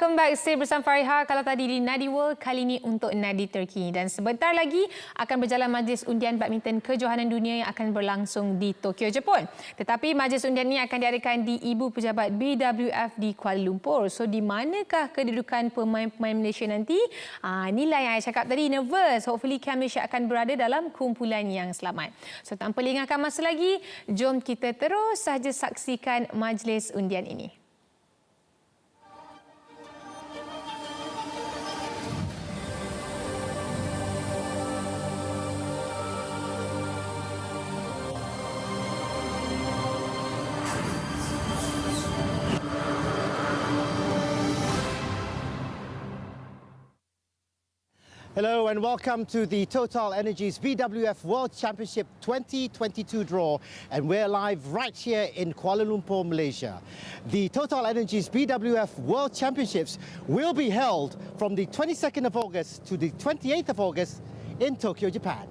welcome back. Saya bersama Fariha. Kalau tadi di Nadi World, kali ini untuk Nadi Terkini. Dan sebentar lagi akan berjalan Majlis Undian Badminton Kejohanan Dunia yang akan berlangsung di Tokyo, Jepun. Tetapi Majlis Undian ini akan diadakan di Ibu Pejabat BWF di Kuala Lumpur. So, di manakah kedudukan pemain-pemain Malaysia nanti? Inilah yang saya cakap tadi, nervous. Hopefully, Malaysia akan berada dalam kumpulan yang selamat. So, tanpa lengahkan masa lagi, jom kita terus sahaja saksikan Majlis Undian ini. Hello and welcome to the Total Energies BWF World Championship 2022 draw, and we're live right here in Kuala Lumpur, Malaysia. The Total Energies BWF World Championships will be held from the 22nd of August to the 28th of August in Tokyo, Japan.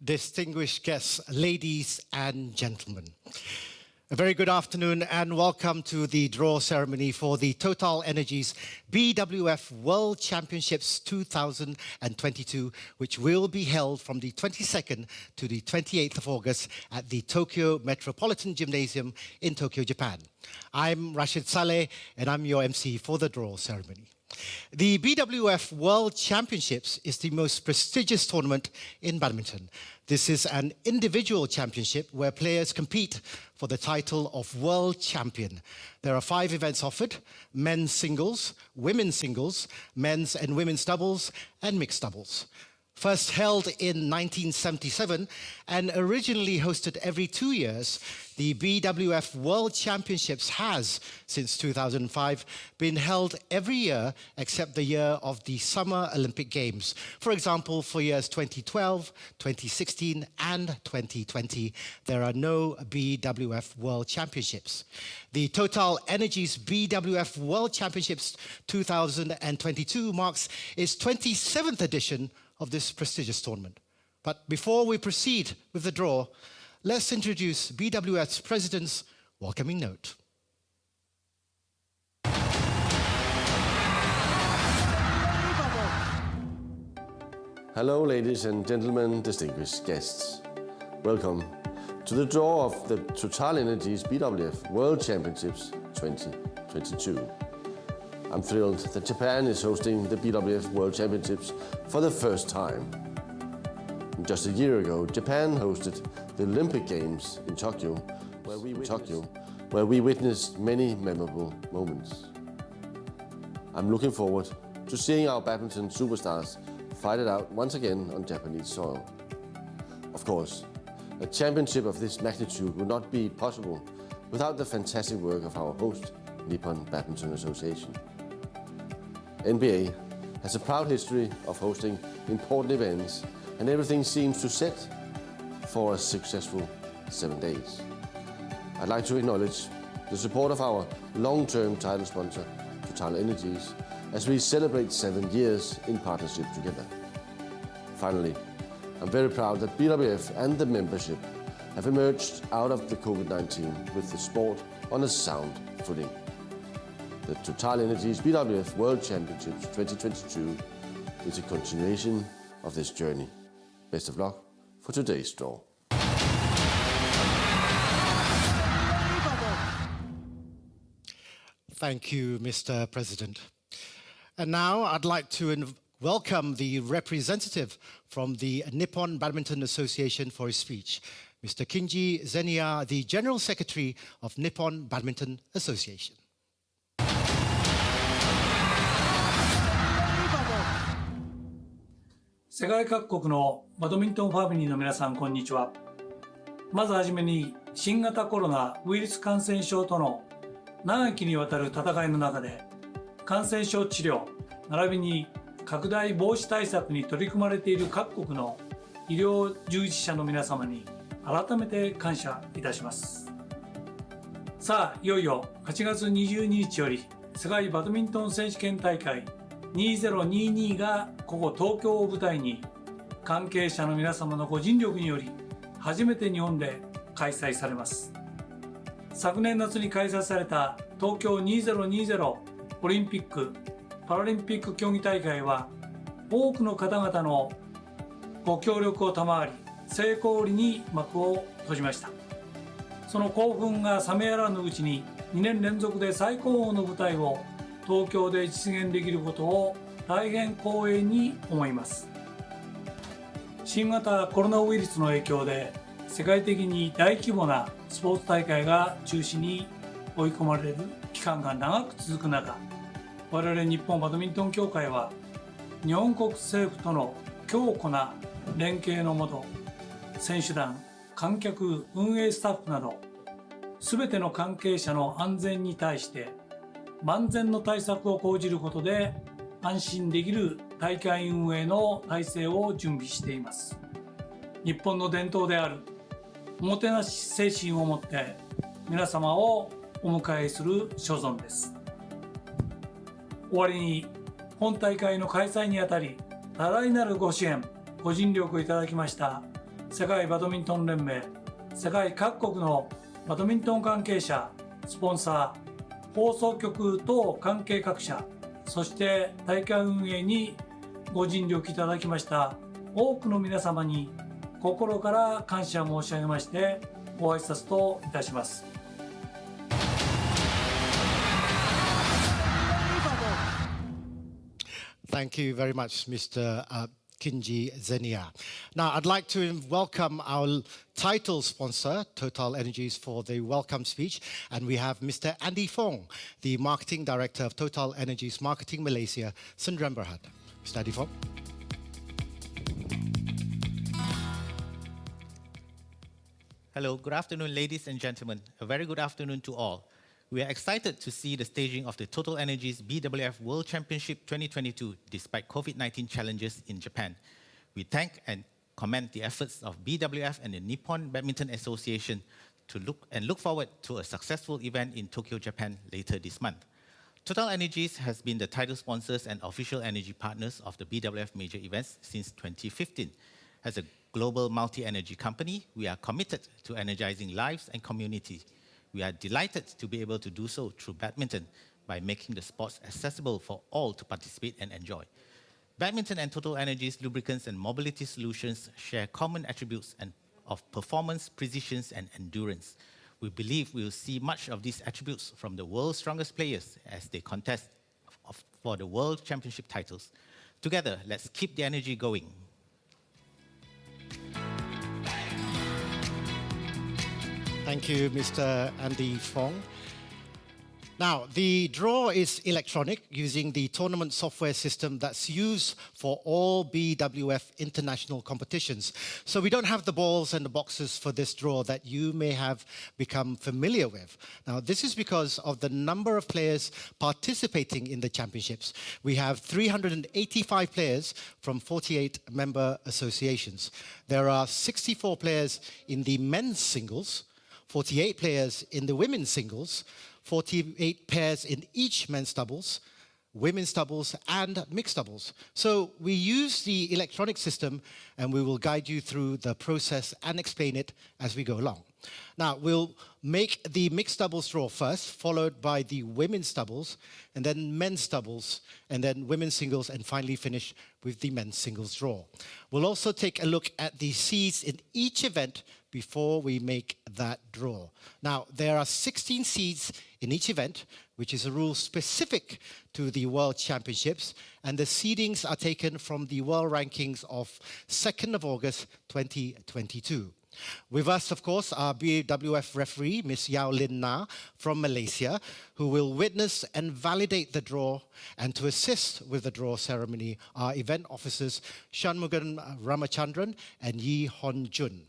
Distinguished guests, ladies and gentlemen, a very good afternoon and welcome to the draw ceremony for the Total Energies BWF World Championships 2022, which will be held from the 22nd to the 28th of August at the Tokyo Metropolitan Gymnasium in Tokyo, Japan. I'm Rashid Saleh and I'm your MC for the draw ceremony. The BWF World Championships is the most prestigious tournament in badminton. This is an individual championship where players compete for the title of world champion. There are 5 events offered: men's singles, women's singles, men's and women's doubles, and mixed doubles. First held in 1977 and originally hosted every 2 years, the BWF World Championships has, since 2005, been held every year except the year of the Summer Olympic Games. For example, for years 2012, 2016 and 2020, there are no BWF World Championships. The Total Energies BWF World Championships 2022 marks its 27th edition of this prestigious tournament. But before we proceed with the draw, let's introduce BWF's president's welcoming note. Hello, ladies and gentlemen, distinguished guests. Welcome to the draw of the Total Energies BWF World Championships 2022. I'm thrilled that Japan is hosting the BWF World Championships for the first time. Just a year ago, Japan hosted the Olympic Games in Tokyo, where we witnessed many memorable moments. I'm looking forward to seeing our badminton superstars fight it out once again on Japanese soil. Of course, a championship of this magnitude would not be possible without the fantastic work of our host, Nippon Badminton Association. NBA has a proud history of hosting important events, and everything seems to set for a successful 7 days. I'd like to acknowledge the support of our long-term title sponsor, Total Energies, as we celebrate 7 years in partnership together. Finally, I'm very proud that BWF and the membership have emerged out of the COVID-19 with the sport on a sound footing. The Total Energies BWF World Championships 2022 is a continuation of this journey. Best of luck for today's draw. Thank you, Mr. President. And now I'd like to welcome the representative from the Nippon Badminton Association for his speech, Mr. Kinji Zeniya, the General Secretary of Nippon Badminton Association. 世界各国のバドミントンファミリーの皆さん、こんにちは。まずはじめに、新型コロナウイルス感染症との長きにわたる戦いの中で、感染症治療並びに拡大防止対策に取り組まれている各国の医療従事者の皆様に改めて感謝いたします。さあ、いよいよ8月22日より世界バドミントン選手権大会2022がここ東京を舞台に関係者の皆様のご尽力により初めて日本で開催されます。昨年夏に開催された東京2020オリンピック・パラリンピック競技大会は多くの方々のご協力を賜り成功裏に幕を閉じました。その興奮が冷めやらぬうちに2年連続で最高峰の舞台を東京で実現できることを大変光栄に思います。新型コロナウイルスの影響で世界的に大規模なスポーツ大会が中止に追い込まれる期間が長く続く中、我々日本バドミントン協会は日本国政府との強固な連携のもと、選手団、観客、運営スタッフなど全ての関係者の安全に対して万全の対策を講じることで安心できる大会運営の体制を準備しています。日本の伝統であるおもてなし精神を持って皆様をお迎えする所存です。終わりに本大会の開催にあたり多大なるご支援ご尽力いただきました世界バドミントン連盟、世界各国のバドミントン関係者、スポンサー、放送局等関係各社、そして大会運営にご尽力いただきました多くの皆様に心から感謝申し上げましてご挨拶といたします。Thank you very much, Mr. Kinji Zenia. Now, I'd like to welcome our title sponsor, Total Energies, for the welcome speech. And we have Mr. Andy Fong, the Marketing Director of Total Energies Marketing Malaysia, Sdn Bhd. Mr. Andy Fong. Hello, good afternoon, ladies and gentlemen. A very good afternoon to all. We are excited to see the staging of the Total Energies BWF World Championship 2022 despite COVID-19 challenges in Japan. We thank and commend the efforts of BWF and the Nippon Badminton Association to look forward to a successful event in Tokyo, Japan later this month. Total Energies has been the title sponsors and official energy partners of the BWF major events since 2015. As a global multi-energy company, we are committed to energizing lives and communities. We are delighted to be able to do so through badminton by making the sports accessible for all to participate and enjoy. Badminton and Total Energies lubricants and mobility solutions share common attributes of performance, precision, and endurance. We believe we will see much of these attributes from the world's strongest players as they contest for the World Championship titles. Together, let's keep the energy going. Thank you, Mr. Andy Fong. Now, the draw is electronic using the tournament software system that's used for all BWF international competitions. So we don't have the balls and the boxes for this draw that you may have become familiar with. Now, this is because of the number of players participating in the championships. We have 385 players from 48 member associations. There are 64 players in the men's singles, 48 players in the women's singles, 48 pairs in each men's doubles, women's doubles, and mixed doubles. So we use the electronic system, and we will guide you through the process and explain it as we go along. Now, we'll make the mixed doubles draw first, followed by the women's doubles, and then men's doubles, and then women's singles, and finally finish with the men's singles draw. We'll also take a look at the seeds in each event before we make that draw. Now, there are 16 seeds in each event, which is a rule specific to the World Championships, and the seedings are taken from the World Rankings of 2nd of August 2022. With us, of course, our BWF referee, Ms. Yao Lin Na from Malaysia, who will witness and validate the draw, and to assist with the draw ceremony are event officers Shanmugan Ramachandran and Yi Hon Jun.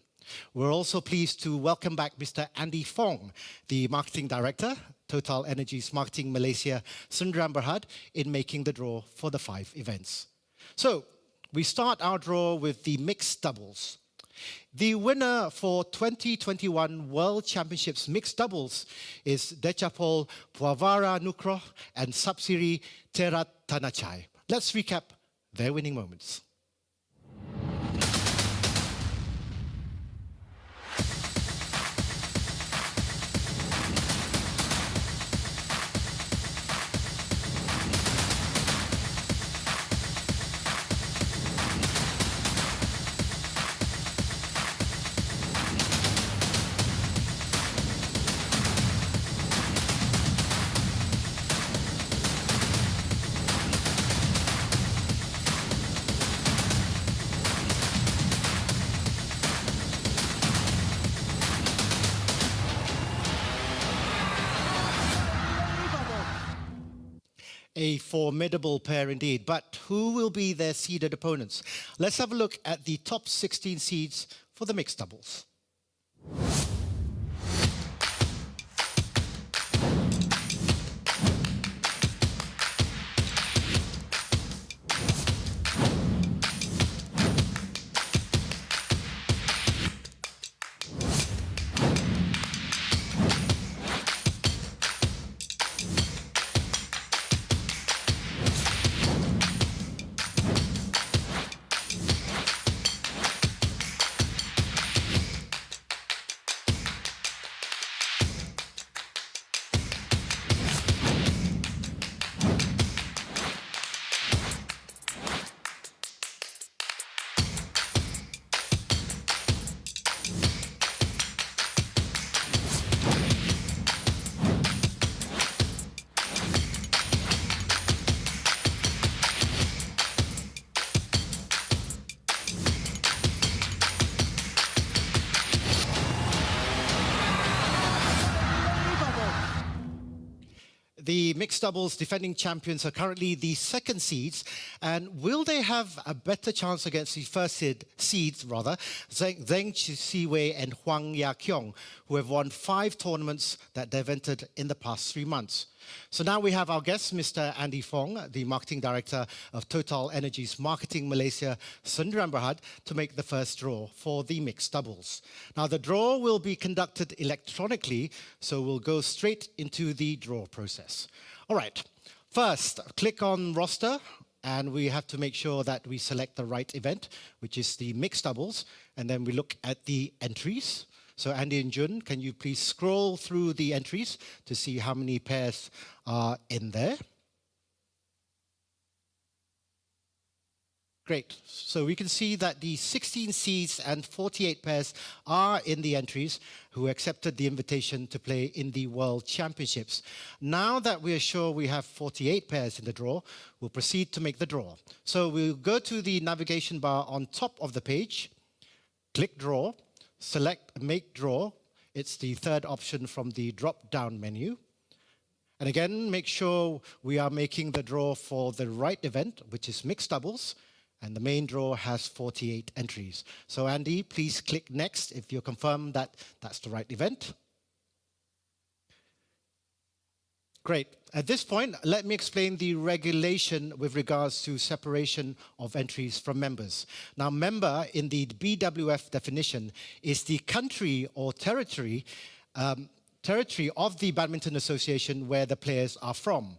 We're also pleased to welcome back Mr. Andy Fong, the Marketing Director. Total Energies Marketing Malaysia, Sundram Berhad, in making the draw for the 5 events. So, we start our draw with the mixed doubles. The winner for 2021 World Championships mixed doubles is Decapol Puavara Nukroh and Sapsiri Terat Tanachai. Let's recap their winning moments. A formidable pair indeed, but who will be their seeded opponents? Let's have a look at the top 16 seeds for the mixed doubles. The mixed doubles defending champions are currently the second seeds, and will they have a better chance against the first seeds, Zheng Siwei and Huang Ya-kyung, who have won 5 tournaments that they've entered in the past 3 months. So now we have our guest, Mr. Andy Fong, the Marketing Director of Total Energies Marketing Malaysia, Sundram Berhad, to make the first draw for the mixed doubles. Now the draw will be conducted electronically, so we'll go straight into the draw process. All right, first, click on roster, and we have to make sure that we select the right event, which is the mixed doubles, and then we look at the entries. So Andy and Jun, can you please scroll through the entries to see how many pairs are in there? Great. So we can see that the 16 seeds and 48 pairs are in the entries who accepted the invitation to play in the World Championships. Now that we are sure we have 48 pairs in the draw, we'll proceed to make the draw. So we'll go to the navigation bar on top of the page, click Draw, select Make Draw. It's the third option from the drop-down menu. And again, make sure we are making the draw for the right event, which is mixed doubles, and the main draw has 48 entries. So Andy, please click Next if you confirm that that's the right event. Great. At this point, let me explain the regulation with regards to separation of entries from members. Now, member in the BWF definition is the country or territory of the Badminton Association where the players are from.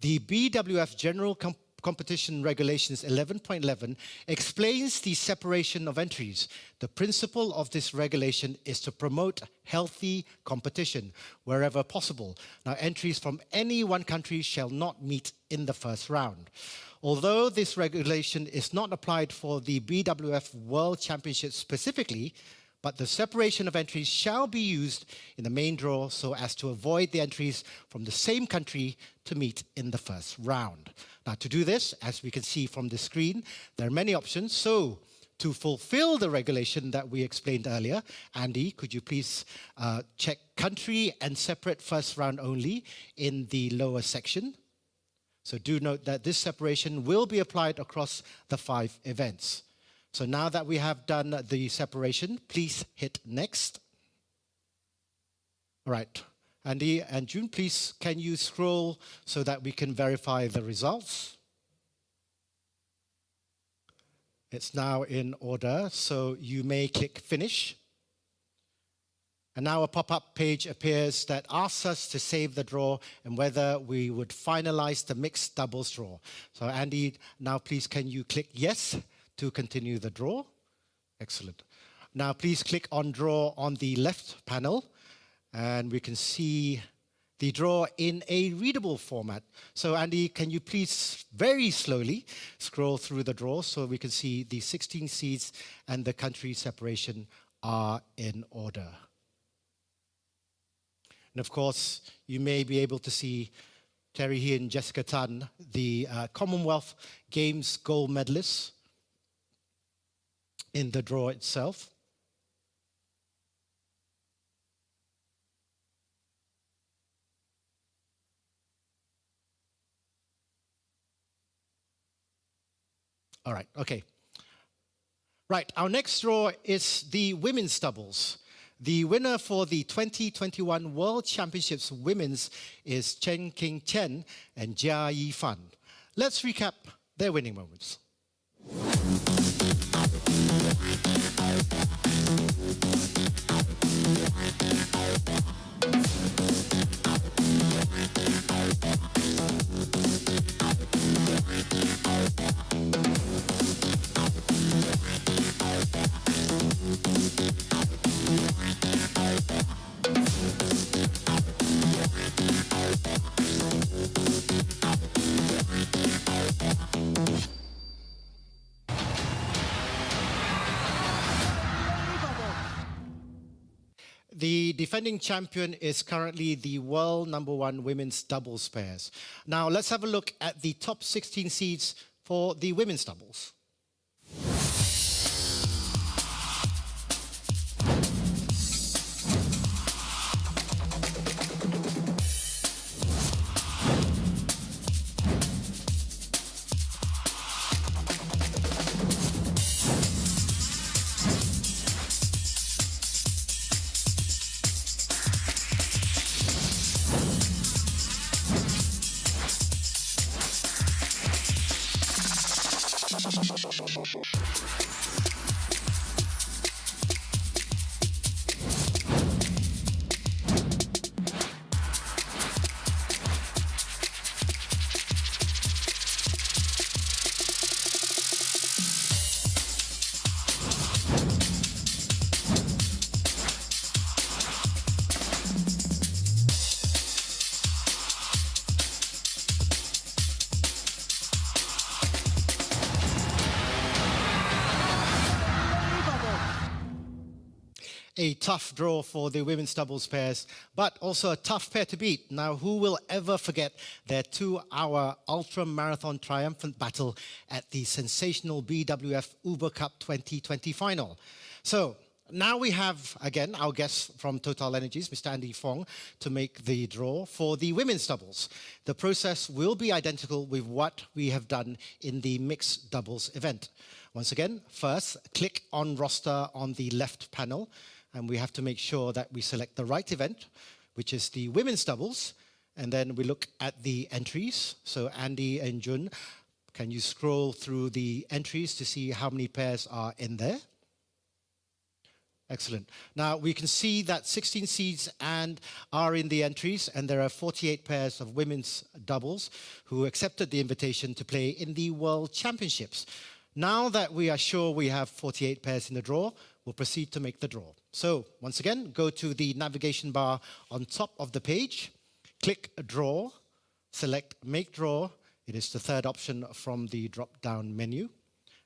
The BWF General Competition Regulations 11.11 explains the separation of entries. The principle of this regulation is to promote healthy competition wherever possible. Now, entries from any one country shall not meet in the first round. Although this regulation is not applied for the BWF World Championship specifically, but the separation of entries shall be used in the main draw so as to avoid the entries from the same country to meet in the first round. Now, to do this, as we can see from the screen, there are many options. So, to fulfill the regulation that we explained earlier, Andy, could you please check country and separate first round only in the lower section? So do note that this separation will be applied across the 5 events. So now that we have done the separation, please hit Next. All right. Andy and June, please, can you scroll so that we can verify the results? It's now in order, so you may click Finish. And now a pop-up page appears that asks us to save the draw and whether we would finalize the mixed doubles draw. So Andy, now please can you click Yes to continue the draw? Excellent. Now please click on Draw on the left panel, and we can see the draw in a readable format. So Andy, can you please very slowly scroll through the draw so we can see the 16 seeds and the country separation are in order. And of course, you may be able to see Terry Hee and Jessica Tan, the Commonwealth Games gold medalists, in the draw itself. All right, okay. Right, our next draw is the women's doubles. The winner for the 2021 World Championships Women's is Chen King Chen and Jia Yi Fan. Let's recap their winning moments. The defending champion is currently the world #1 women's doubles pairs. Now let's have a look at the top 16 seeds for the women's doubles. A tough draw for the women's doubles pairs, but also a tough pair to beat. Now, who will ever forget their 2-hour ultra-marathon triumphant battle at the sensational BWF Uber Cup 2020 final? So, now we have, again, our guest from Total Energies, Mr. Andy Fong, to make the draw for the women's doubles. The process will be identical with what we have done in the mixed doubles event. Once again, first, click on roster on the left panel, and we have to make sure that we select the right event, which is the women's doubles, and then we look at the entries. So Andy and Jun, can you scroll through the entries to see how many pairs are in there? Excellent. Now we can see that 16 seeds are in the entries, and there are 48 pairs of women's doubles who accepted the invitation to play in the World Championships. Now that we are sure we have 48 pairs in the draw, we'll proceed to make the draw. So once again, go to the navigation bar on top of the page, click Draw, select Make Draw. It is the third option from the drop-down menu.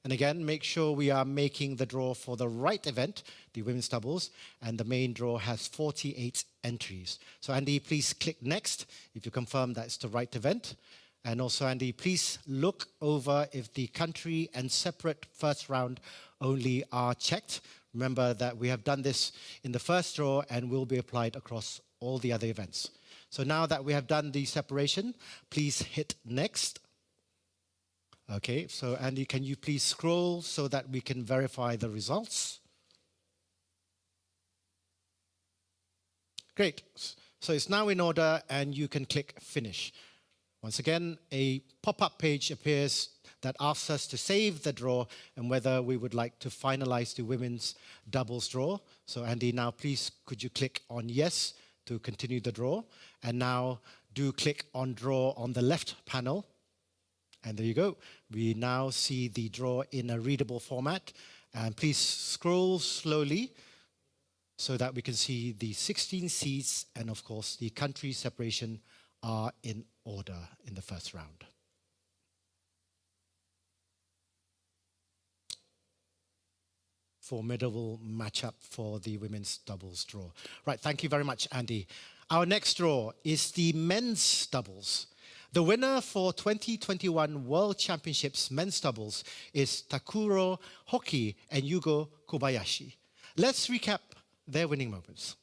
And again, make sure we are making the draw for the right event, the women's doubles, and the main draw has 48 entries. So Andy, please click Next if you confirm that's the right event. And also, Andy, please look over if the country and separate first round only are checked. Remember that we have done this in the first draw and will be applied across all the other events. So now that we have done the separation, please hit Next. Okay, so Andy, can you please scroll so that we can verify the results? Great. So it's now in order and you can click finish. Once again, a pop-up page appears that asks us to save the draw and whether we would like to finalize the women's doubles draw. So Andy, now please could you click on yes to continue the draw. And now do click on draw on the left panel. And there you go. We now see the draw in a readable format. And please scroll slowly so that we can see the 16 seeds and of course the country separation are in order in the first round. Formidable matchup for the women's doubles draw. Right, thank you very much, Andy. Our next draw is the men's doubles. The winner for 2021 World Championships men's doubles is Takuro Hoki and Yugo Kobayashi. Let's recap their winning moments.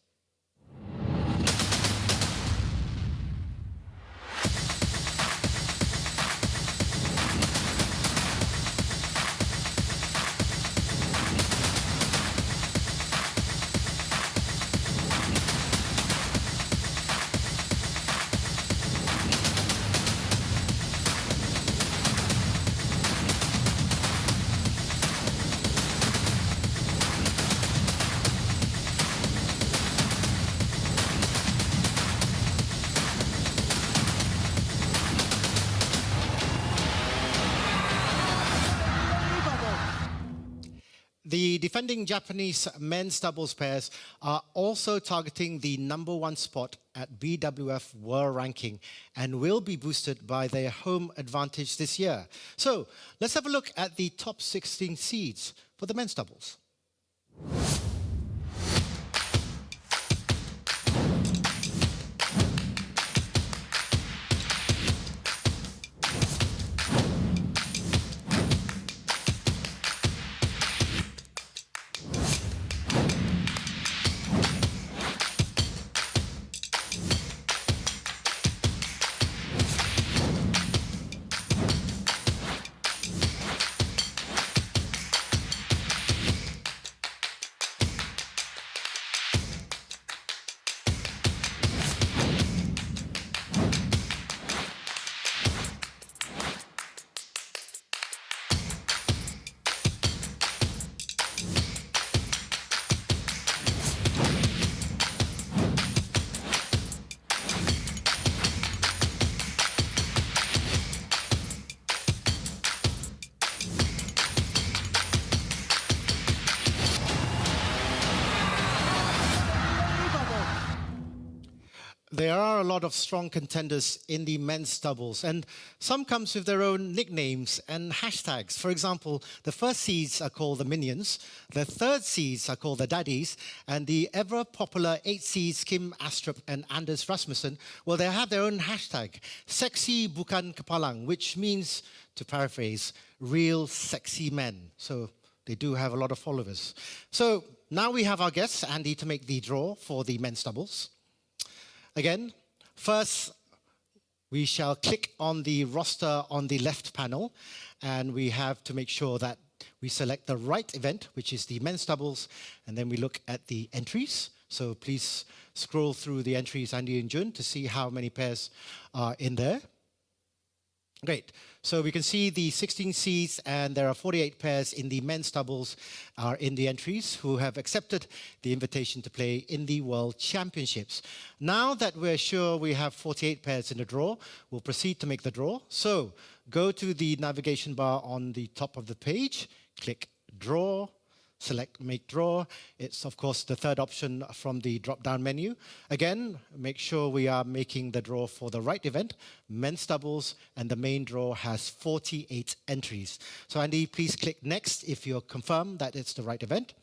The defending Japanese men's doubles pairs are also targeting the #1 spot at BWF World Ranking and will be boosted by their home advantage this year. So let's have a look at the top 16 seeds for the men's doubles. There are a lot of strong contenders in the men's doubles, and some comes with their own nicknames and hashtags. For example, the first seeds are called the Minions, the third seeds are called the Daddies, and the ever-popular 8 seeds Kim Astrup and Anders Rasmussen, well, they have their own hashtag, Sexy Bukan Kepalang, which means, to paraphrase, real sexy men. So they do have a lot of followers. So now we have our guests, Andy, to make the draw for the men's doubles. Again, first, we shall click on the roster on the left panel, and we have to make sure that we select the right event, which is the men's doubles, and then we look at the entries. So please scroll through the entries, Andy and Jun, to see how many pairs are in there. Great. So we can see the 16 seeds, and there are 48 pairs in the men's doubles are in the entries who have accepted the invitation to play in the World Championships. Now that we're sure we have 48 pairs in the draw, we'll proceed to make the draw. So go to the navigation bar on the top of the page, click Draw, select Make Draw. It's, of course, the third option from the drop-down menu. Again, make sure we are making the draw for the right event, men's doubles, and the main draw has 48 entries. So, Andy, please click Next if you're confirmed that it's the right event.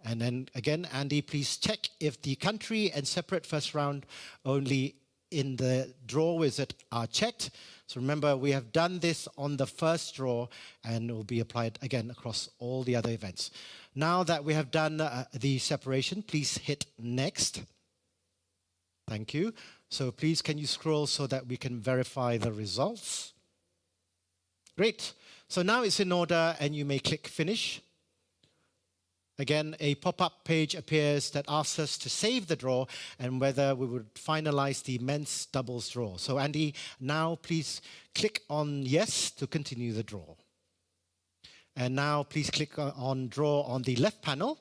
And then, again, Andy, please check if the country and separate first round only in the draw wizard are checked. So remember, we have done this on the first draw and it will be applied again across all the other events. Now that we have done the separation, please hit Next. Thank you. So please, can you scroll so that we can verify the results? Great. So now it's in order and you may click Finish. Again, a pop-up page appears that asks us to save the draw and whether we would finalize the men's doubles draw. So Andy, now please click on yes to continue the draw. And now please click on draw on the left panel.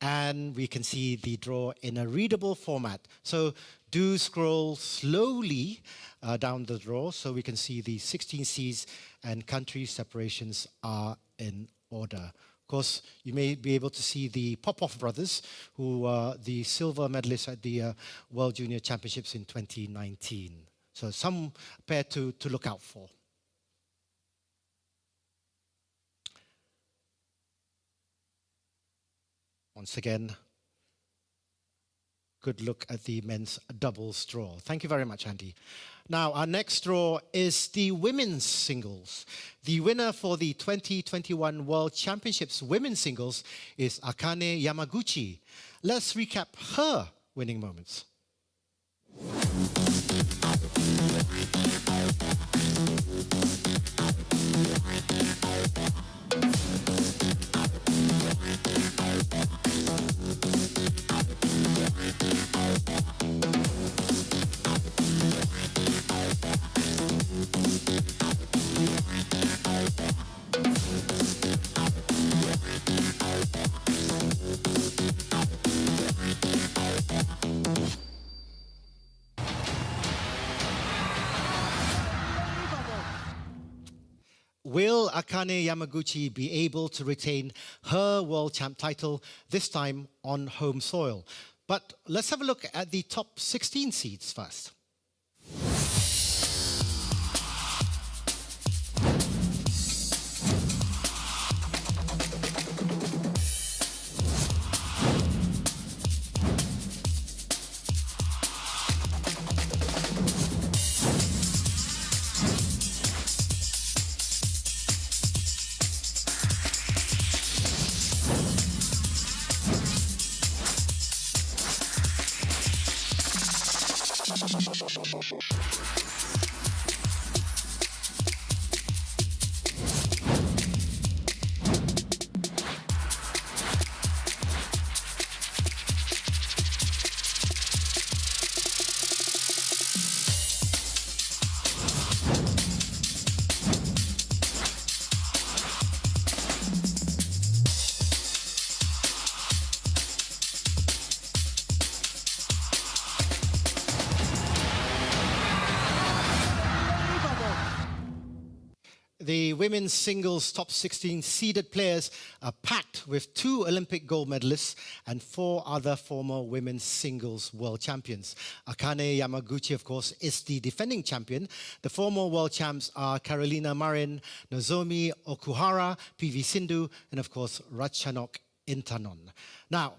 And we can see the draw in a readable format. So do scroll slowly down the draw so we can see the 16 seeds and country separations are in order. Of course, you may be able to see the Popov brothers, who were the silver medalists at the World Junior Championships in 2019. So some pair to look out for. Once again, good look at the men's doubles draw. Thank you very much, Andy. Now, our next draw is the women's singles. The winner for the 2021 World Championships women's singles is Akane Yamaguchi. Let's recap her winning moments. Will Akane Yamaguchi be able to retain her world champ title, this time on home soil? But let's have a look at the top 16 seeds first. The women's singles top 16 seeded players are packed with 2 Olympic gold medalists and 4 other former women's singles world champions. Akane Yamaguchi, of course, is the defending champion. The former world champs are Carolina Marin, Nozomi Okuhara, PV Sindhu, and of course, Ratchanok Intanon. Now,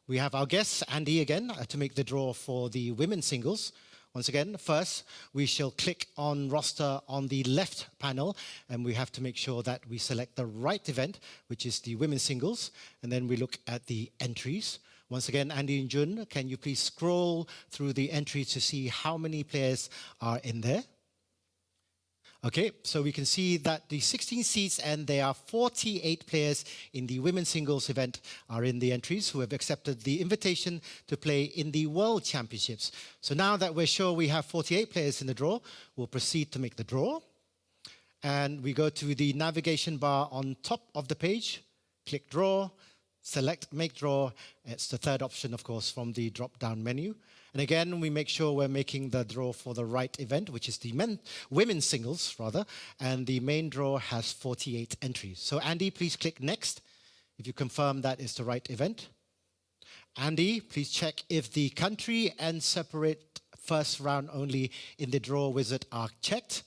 we have our guest, Andy, again, to make the draw for the women's singles. Once again, first, we shall click on roster on the left panel, and we have to make sure that we select the right event, which is the women's singles, and then we look at the entries. Once again, Andy and Jun, can you please scroll through the entries to see how many players are in there? Okay, so we can see that the 16 seats and there are 48 players in the women's singles event are in the entries who have accepted the invitation to play in the World Championships. So now that we're sure we have 48 players in the draw, we'll proceed to make the draw. And we go to the navigation bar on top of the page, click draw, select make draw. It's the third option, of course, from the drop-down menu. And again, we make sure we're making the draw for the right event, which is the women's singles, rather. And the main draw has 48 entries. So Andy, please click next if you confirm that is the right event. Andy, please check if the country and separate first round only in the draw wizard are checked.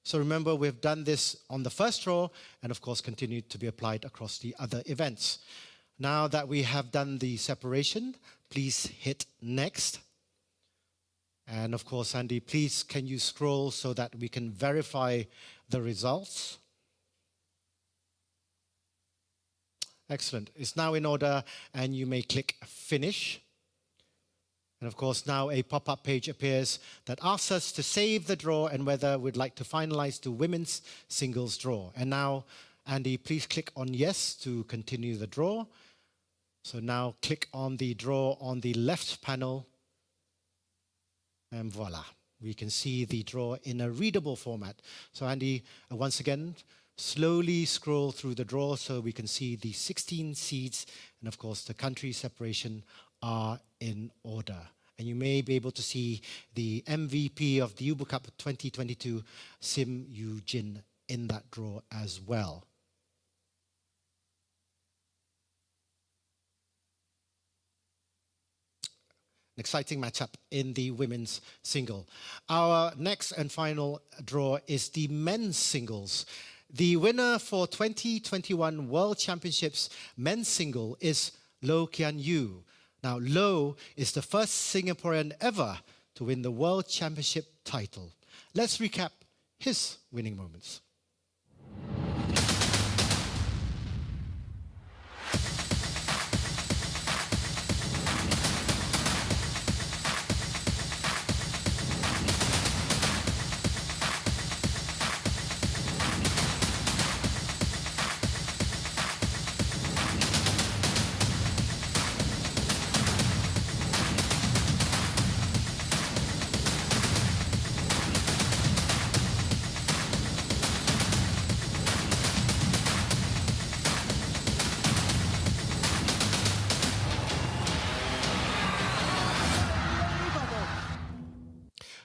So remember, we've done this on the first draw and of course continued to be applied across the other events. Now that we have done the separation, please hit next. And of course, Andy, please can you scroll so that we can verify the results? Excellent. It's now in order and you may click finish. And of course, now a pop-up page appears that asks us to save the draw and whether we'd like to finalize the women's singles draw. And now Andy, please click on yes to continue the draw. So now click on the draw on the left panel. And voila, we can see the draw in a readable format. So Andy, once again, slowly scroll through the draw so we can see the 16 seeds and of course the country separation are in order. And you may be able to see the MVP of the Ubu Cup 2022, Sim Yu Jin, in that draw as well. An exciting matchup in the women's single. Our next and final draw is the men's singles. The winner for 2021 World Championships men's single is Loh Kian Yu. Now, Loh is the first Singaporean ever to win the World Championship title. Let's recap his winning moments.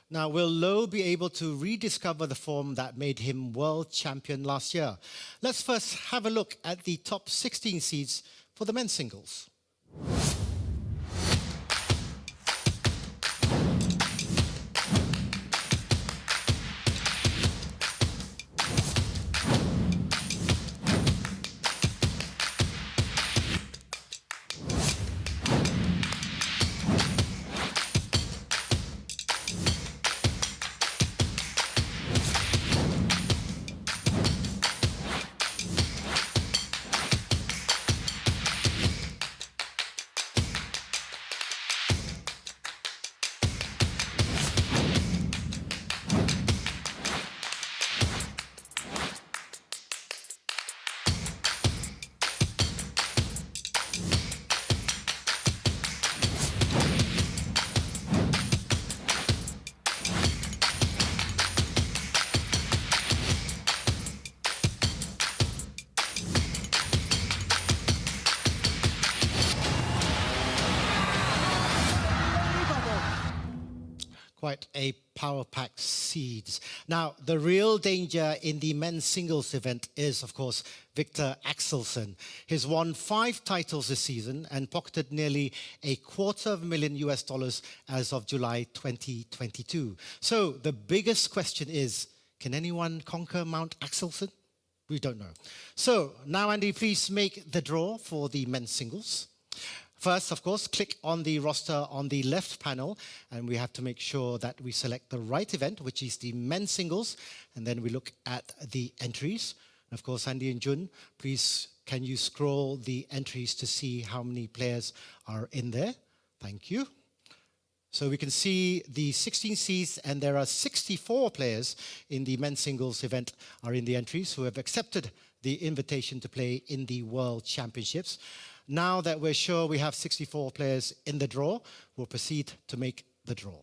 Now, will Loh be able to rediscover the form that made him world champion last year? Let's first have a look at the top 16 seeds for the men's singles. Quite a power-packed seeds. Now, the real danger in the men's singles event is, of course, Victor Axelsen. He's won 5 titles this season and pocketed nearly $250,000 as of July 2022. So the biggest question is, can anyone conquer Mount Axelsen? We don't know. So now, Andy, please make the draw for the men's singles. First, of course, click on the roster on the left panel, and we have to make sure that we select the right event, which is the men's singles, and then we look at the entries. And of course, Andy and Jun, please, can you scroll the entries to see how many players are in there? Thank you. So we can see the 16 seeds, and there are 64 players in the men's singles event are in the entries who have accepted the invitation to play in the World Championships. Now that we're sure we have 64 players in the draw, we'll proceed to make the draw.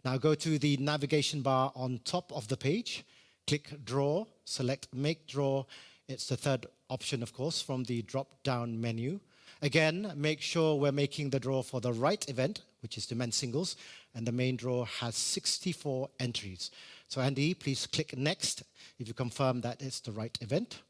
Now go to the navigation bar on top of the page, click Draw, select Make Draw. It's the third option, of course, from the drop-down menu. Again, make sure we're making the draw for the right event, which is the men's singles, and the main draw has 64 entries. So Andy, please click Next if you confirm that it's the right event.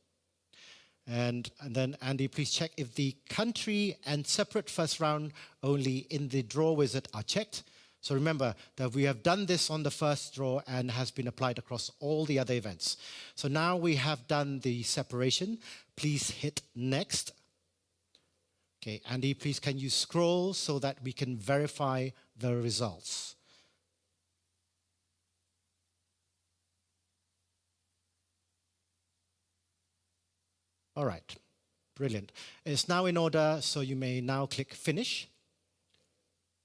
And then, Andy, please check if the country and separate first round only in the draw wizard are checked. So remember that we have done this on the first draw and has been applied across all the other events. So now we have done the separation. Please hit Next. Okay, Andy, please can you scroll so that we can verify the results? All right, brilliant. It's now in order, so you may now click Finish.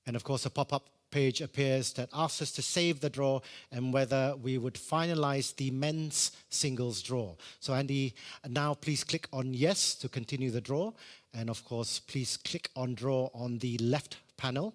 And of course, a pop-up page appears that asks us to save the draw and whether we would finalize the men's singles draw. So Andy, now please click on yes to continue the draw. And of course, please click on draw on the left panel.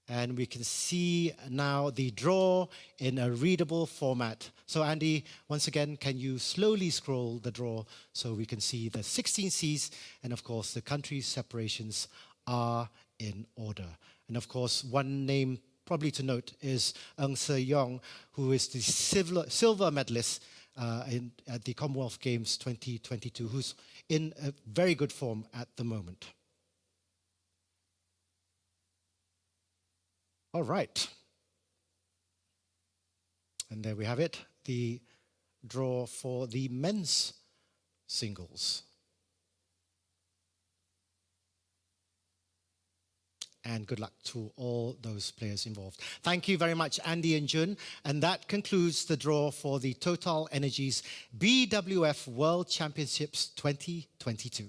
And we can see now the draw in a readable format. So Andy, once again, can you slowly scroll the draw so we can see the 16 Cs, and of course the country separations are in order. And of course, one name probably to note is Ng Se-yong, who is the silver medalist at the Commonwealth Games 2022, who's in a very good form at the moment. All right. And there we have it, the draw for the men's singles. And good luck to all those players involved. Thank you very much, Andy and Jun. And that concludes the draw for the Total Energies BWF World Championships 2022.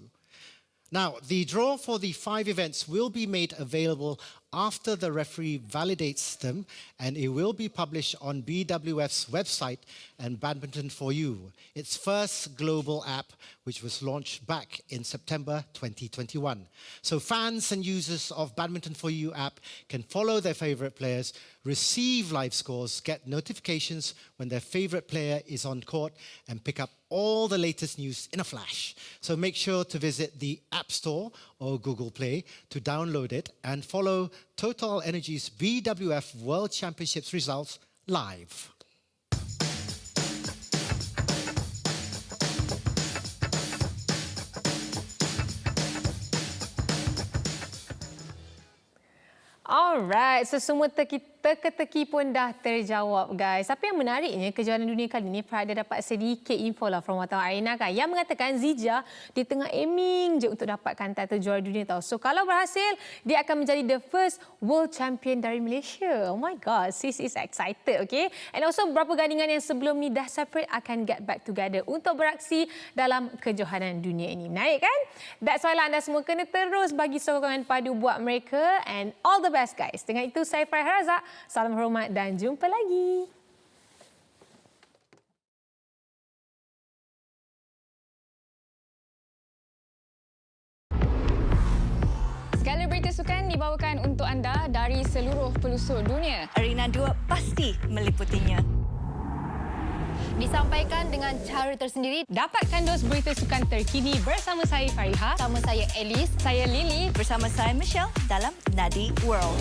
Now, the draw for the 5 events will be made available after the referee validates them, and it will be published on BWF's website and Badminton for You, its first global app, which was launched back in September 2021. So fans and users of Badminton for You app can follow their favorite players, receive live scores, get notifications when their favorite player is on court, and pick up all the latest news in a flash. So make sure to visit the App Store or Google Play to download it and follow Total Energies BWF World Championships results live. Alright, so semua teka-teki pun dah terjawab, guys. Tapi yang menariknya, kejohanan dunia kali ini, Farah dah dapat sedikit info lah from wartawan Arena kan, yang mengatakan Zija dia tengah aiming je untuk dapatkan title juara dunia tau. So kalau berhasil, dia akan menjadi the first world champion dari Malaysia. Oh my god, sis is excited, okay? And also beberapa gandingan yang sebelum ni dah separate akan get back together untuk beraksi dalam kejohanan dunia ini. Menarik kan? That's why lah anda semua kena terus bagi sokongan padu buat mereka, and all the best, guys. Dengan itu, saya Farah Razak. Salam hormat dan jumpa lagi. Segala berita sukan dibawakan untuk anda dari seluruh pelosok dunia. Arena 2 pasti meliputinya. Disampaikan dengan cara tersendiri. Dapatkan dos berita sukan terkini bersama saya Fariha, Bersama saya Elis, Saya Lily, bersama saya Michelle dalam Nadi World.